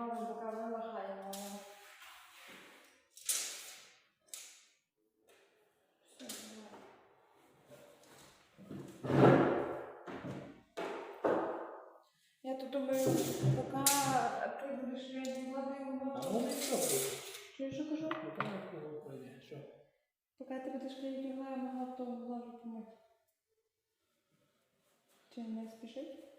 робимо, поки вимахаємо. Я тут думаю, поки ти будеш відводити воно. Чуєш, що кажу? Поки ти будеш відводити, я могла то ложу помити. Чи не спішить?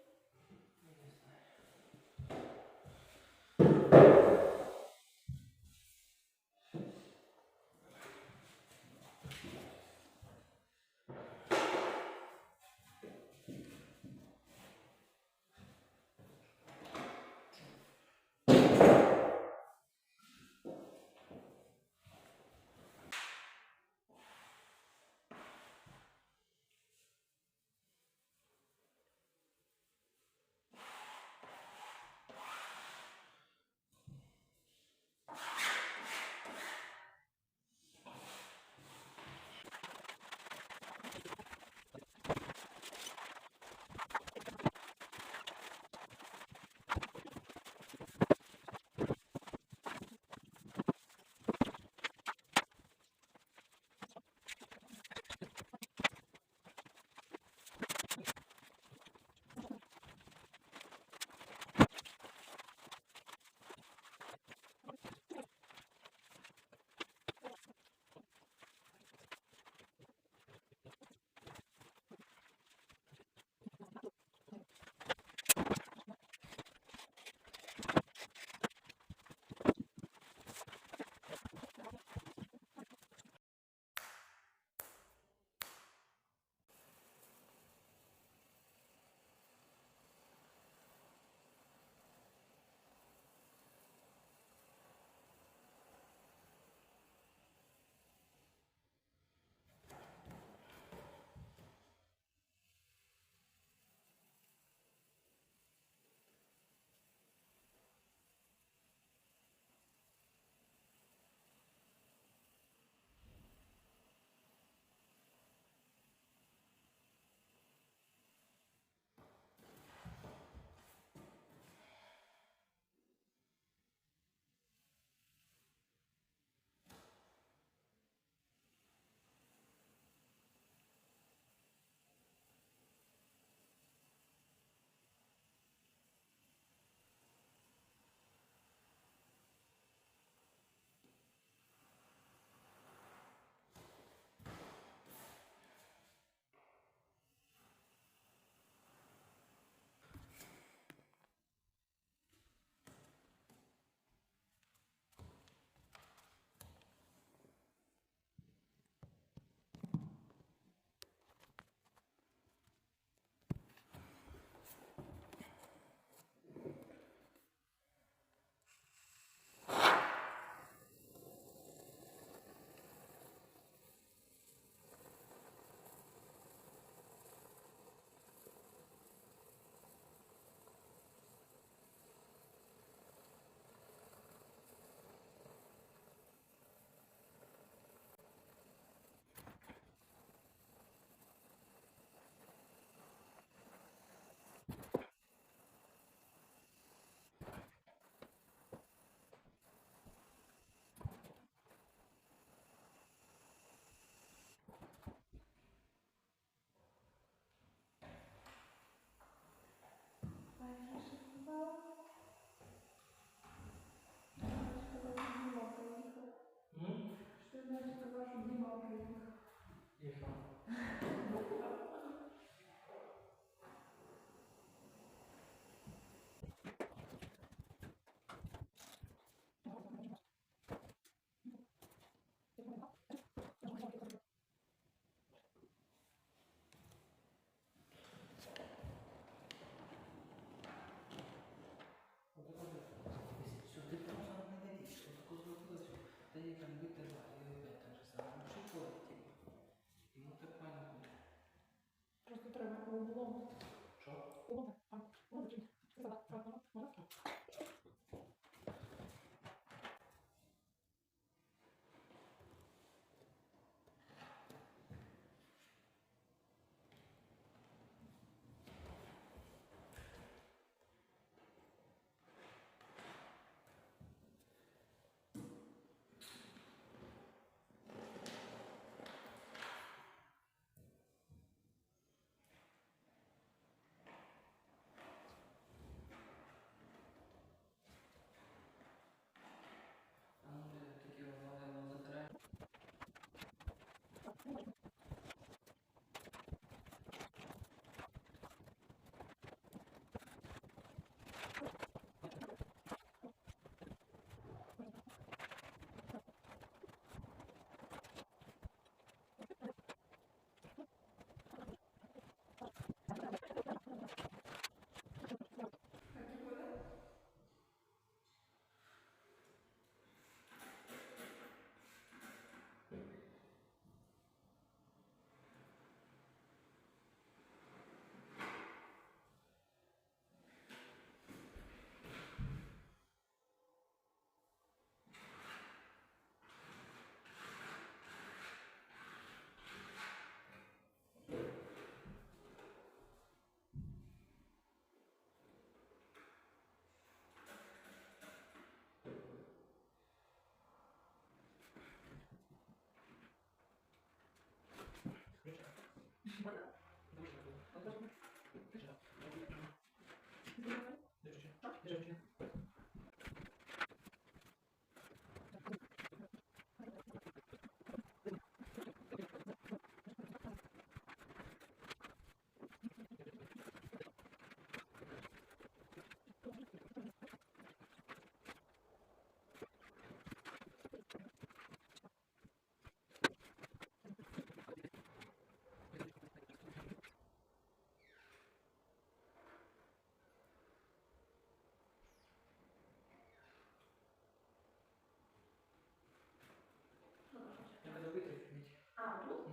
А, тут?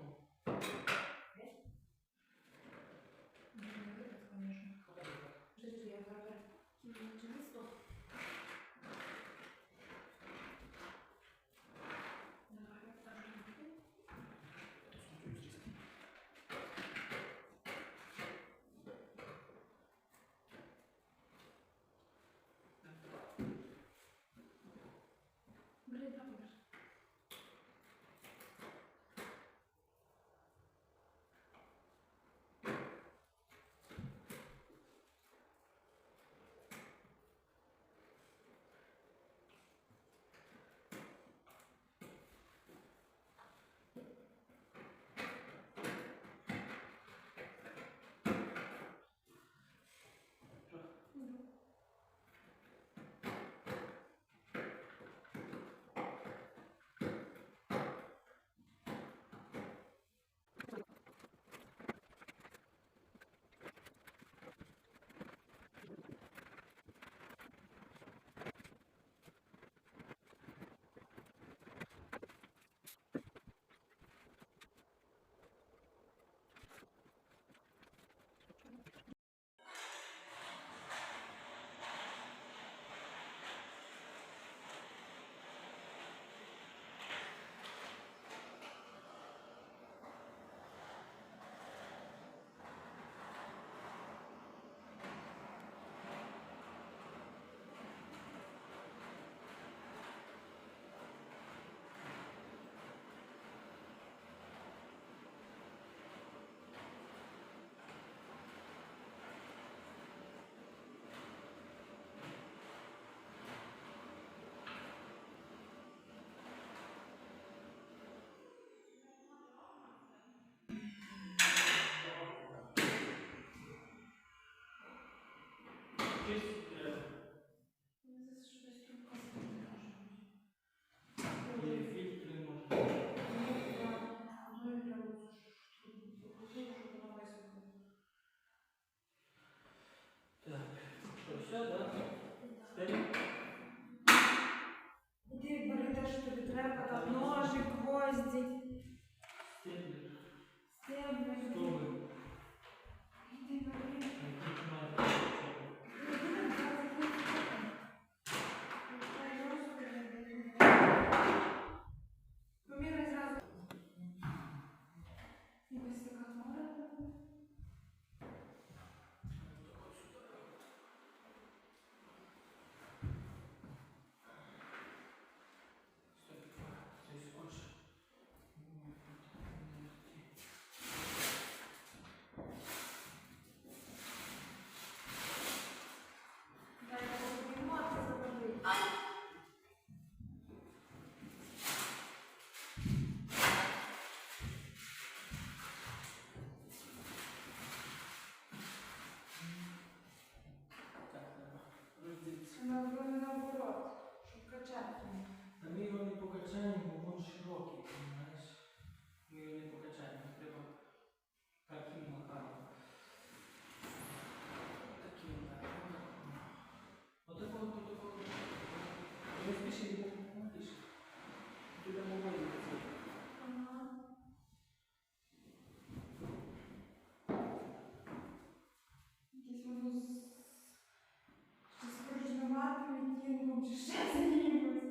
Жди, я зараз кину листок. Давай, я так зроблю. Блін, папір. Іди бери те, що тобі треба, там ножик, гвозді. Стеблер. Іди бери. Поміряй зразу. Якась така хмара. Дай Бог, а ти забери. Наоборот, щоб качати. Та ми його не покачаємо, бо він широкий, знаєш. Ми його не покачаємо, треба таким макаром. Таким макаром. Отакого, отакого. Не спіши, не спіши. Ти там уводиш. Ага. Якийсь воно з коричневатим відтінком, чи ще з якимось.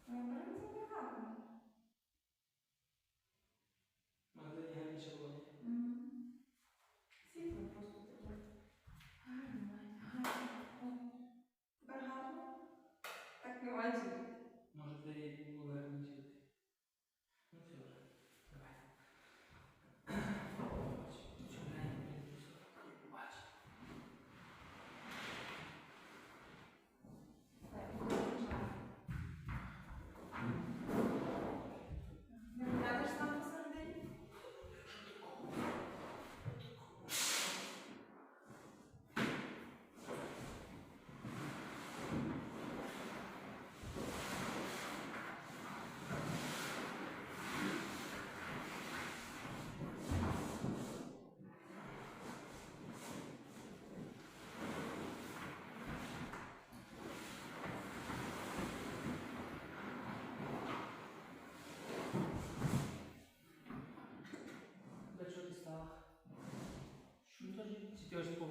Це гарно. Магдані гарніше було. Світло просто таке. Гарно, гарно. Тепер гарно? Так не бачиш. Може, ти було гарніше. Ну все вже. Давай. Бач, чорняє, бач.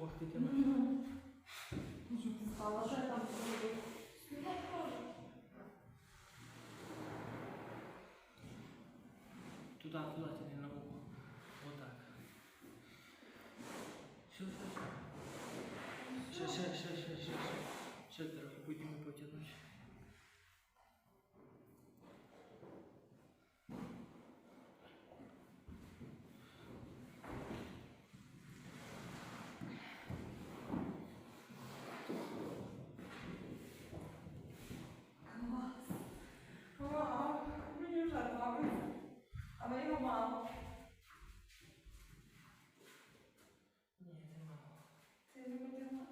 Ох, ти тянеш. А що там зробив? Співав теж. Туда тяни на ухо. Вот так. Все. Ще трохи будемо потягнути. Вау, мені вже нравиться. А ми його мало. Ні, нема. Ти не поділа.